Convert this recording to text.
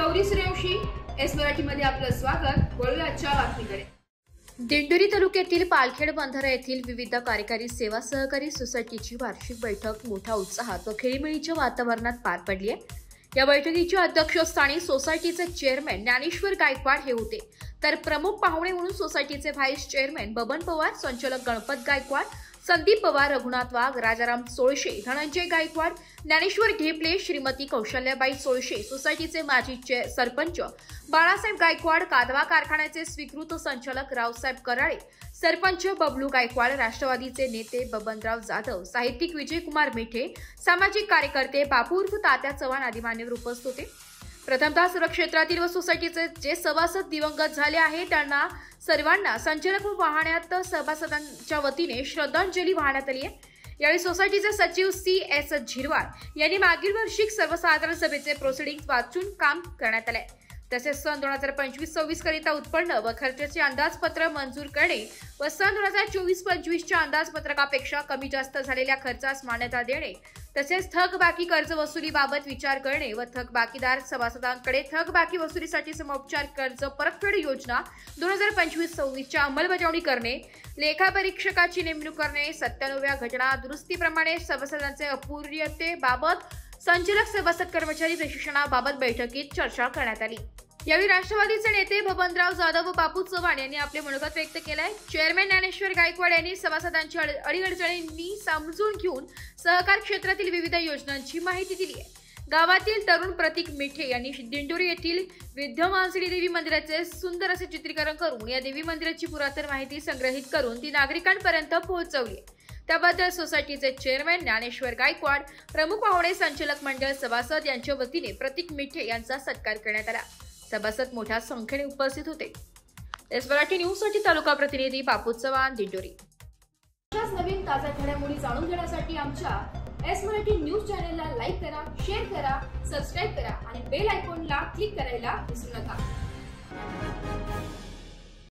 Gauri Suryavanshi S मराठीमध्ये आपलं स्वागत। वळूया आजच्या बातमीकडे। दिंडोरी तालुक्यातील पालखेड बंधारा येथील विविध कार्यकारी सेवा सहकारी सोसायटीची वार्षिक बैठक मोठ्या उत्साहात व खेळीमेळीच्या वातावरणात पार पडली आहे। या बैठकीच्या अध्यक्षस्थानी सोसायटीचे चेअरमॅन ज्ञानेश्वर गायकवाड हे होते, तर प्रमुख पाहुणे म्हणून सोसायटीचे व्हाईस चेअरमॅन बबन पवार, संचालक गणपत गायकवाड, संदीप पवार, रघुनाथ वाघ, राजाराम सोळशे, धनंजय गायकवाड, ज्ञानेश्वर ढेपले, श्रीमती कौशल्याबाई सोळशे, सोसायटीचे माजी सरपंच बाळासाहेब गायकवाड, कादवा कारखान्याचे स्वीकृत संचालक रावसाहेब कराळे, सरपंच बबलू गायकवाड, राष्ट्रवादीचे नेते बबनराव जाधव, साहित्यिक विजयकुमार मेठे, सामाजिक कार्यकर्ते बापू उर्फ तात्या चव्हाण आदी मान्यवर उपस्थित होते। प्रथमतः सर्व क्षेत्रातील व सोसायटीचे जे सभासद दिवंगत झाले आहेत त्यांना सर्वांना संचालक व वाहनात सभासदांच्या वतीने श्रद्धांजली वाहण्यात आली आहे। यावेळी सोसायटीचे सचिव CS झिरवाळ यांनी मागील वार्षिक सर्वसाधारण सभेचे प्रोसिडिंग्स वाचून काम करण्यात आले। तसेच सन 2025-26 करिता उत्पन्न व खर्चाचे अंदाजपत्र मंजूर करणे व सन 2024-25 च्या अंदाजपत्रकापेक्षा कमी जास्त झालेल्या खर्चास मान्यता देणे, तसेच थकबाकी कर्ज वसुलीबाबत विचार करणे व थकबाकीदार सभासदांकडे थकबाकी वसुलीसाठी समोपचार कर्ज परतफेड योजना 2025-26 च्या अंमलबजावणी करणे, लेखापरीक्षकाची नेमणूक करणे, 97व्या घटना दुरुस्तीप्रमाणे सभासदांचे अपूर्णतेबाबत संचालक सभासद कर्मचारी प्रशिक्षणाबाबत बैठकीत चर्चा करण्यात आली। यावेळी राष्ट्रवादीचे नेते बबनराव जाधव व बापू चव्हाण यांनी आपले मनोगत व्यक्त केले आहे। चेअरमॅन ज्ञानेश्वर गायकवाड यांनी सभासदांच्या अडीअडचणींनी समजून घेऊन सहकार क्षेत्रातील विविध योजनांची माहिती दिली आहे। गावातील तरुण प्रतीक मेठे यांनी दिंडोरी येथील विद्यमान श्री देवी मंदिराचे सुंदर असे चित्रीकरण करून या देवी मंदिराची पुरातन माहिती संग्रहित करून ती नागरिकांपर्यंत पोहोचवली। त्याबद्दल सोसायटीचे चेअरमॅन ज्ञानेश्वर गायकवाड, प्रमुख पाहुणे संचालक मंडळ सभासद यांच्या वतीने प्रतीक मेठे यांचा सत्कार करण्यात आला। सभासद मोठ्या संख्येने उपस्थित होते। एस मराठी न्यूज साठी तालुका प्रतिनिधी बापू चव्हाण, दिंडोरी। अशाच नवीन ताज्या घडामोडी जाणून घेण्यासाठी आमच्या एस मराठी न्यूज चॅनलला लाईक करा, शेअर करा, सबस्क्राईब करा आणि बेल आयकॉनला क्लिक करायला विसरू नका।